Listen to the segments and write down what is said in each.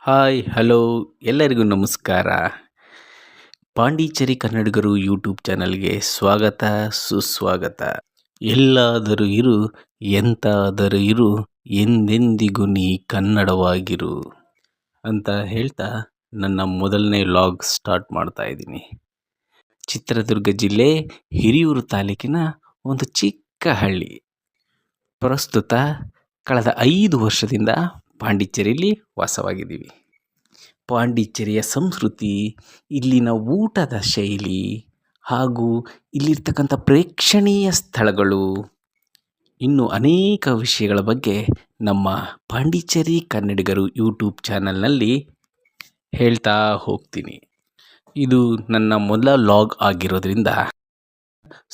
Hi hello ಎಲ್ಲರಿಗೂ ನಮಸ್ಕಾರ. ಪಾಂಡಿಚೇರಿ ಕನ್ನಡಿಗರು ಯೂಟ್ಯೂಬ್ ಚಾನಲ್ಗೆ ಸ್ವಾಗತ ಸುಸ್ವಾಗತ. ಎಲ್ಲಾದರೂ ಇರು ಎಂತಾದರೂ ಇರು ಎಂದೆಂದಿಗೂ ನೀ ಕನ್ನಡವಾಗಿರು ಅಂತ ಹೇಳ್ತಾ ನನ್ನ ಮೊದಲನೇ ವ್ಲಾಗ್ ಸ್ಟಾರ್ಟ್ ಮಾಡ್ತಾ ಇದ್ದೀನಿ. ಚಿತ್ರದುರ್ಗ ಜಿಲ್ಲೆ ಹಿರಿಯೂರು ತಾಲೂಕಿನ ಒಂದು ಚಿಕ್ಕ ಹಳ್ಳಿ. ಪ್ರಸ್ತುತ ಕಳೆದ 5 ವರ್ಷದಿಂದ ಪಾಂಡಿಚೇರಿಯಲ್ಲಿ ವಾಸವಾಗಿದ್ದೀವಿ. ಪಾಂಡಿಚೇರಿಯ ಸಂಸ್ಕೃತಿ, ಇಲ್ಲಿನ ಊಟದ ಶೈಲಿ ಹಾಗೂ ಇಲ್ಲಿರ್ತಕ್ಕಂಥ ಪ್ರೇಕ್ಷಣೀಯ ಸ್ಥಳಗಳು, ಇನ್ನೂ ಅನೇಕ ವಿಷಯಗಳ ಬಗ್ಗೆ ನಮ್ಮ ಪಾಂಡಿಚೇರಿ ಕನ್ನಡಿಗರು ಯೂಟ್ಯೂಬ್ ಚಾನಲ್ನಲ್ಲಿ ಹೇಳ್ತಾ ಹೋಗ್ತೀನಿ. ಇದು ನನ್ನ ಮೊದಲ ವ್ಲಾಗ್ ಆಗಿರೋದ್ರಿಂದ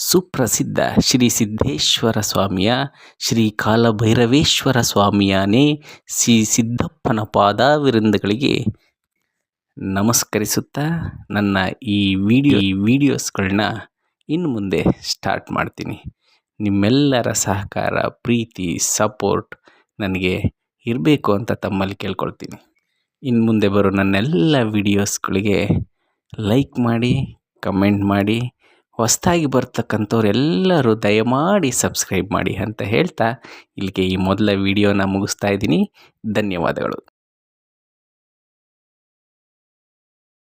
ಸುಪ್ರಸಿದ್ಧ ಶ್ರೀ ಸಿದ್ದೇಶ್ವರ ಸ್ವಾಮಿಯ, ಶ್ರೀ ಕಾಲಭೈರವೇಶ್ವರ ಸ್ವಾಮಿಯನೇ ಶ್ರೀ ಸಿದ್ದಪ್ಪನ ಪಾದಾವಿರಂದಗಳಿಗೆ ನಮಸ್ಕರಿಸುತ್ತಾ ನನ್ನ ಈ ವಿಡಿಯೋಸ್ಗಳನ್ನ ಇನ್ನು ಮುಂದೆ ಸ್ಟಾರ್ಟ್ ಮಾಡ್ತೀನಿ. ನಿಮ್ಮೆಲ್ಲರ ಸಹಕಾರ, ಪ್ರೀತಿ, ಸಪೋರ್ಟ್ ನನಗೆ ಇರಬೇಕು ಅಂತ ತಮ್ಮಲ್ಲಿ ಕೇಳ್ಕೊಳ್ತೀನಿ. ಇನ್ನು ಮುಂದೆ ಬರೋ ನನ್ನೆಲ್ಲ ವಿಡಿಯೋಸ್ಗಳಿಗೆ ಲೈಕ್ ಮಾಡಿ, ಕಮೆಂಟ್ ಮಾಡಿ, ಹೊಸದಾಗಿ ಬರ್ತಕ್ಕಂಥವ್ರೆಲ್ಲರೂ ದಯಮಾಡಿ ಸಬ್ಸ್ಕ್ರೈಬ್ ಮಾಡಿ ಅಂತ ಹೇಳ್ತಾ ಇಲ್ಲಿಗೆ ಈ ಮೊದಲ ವಿಡಿಯೋನ ಮುಗಿಸ್ತಾ ಇದ್ದೀನಿ. ಧನ್ಯವಾದಗಳು.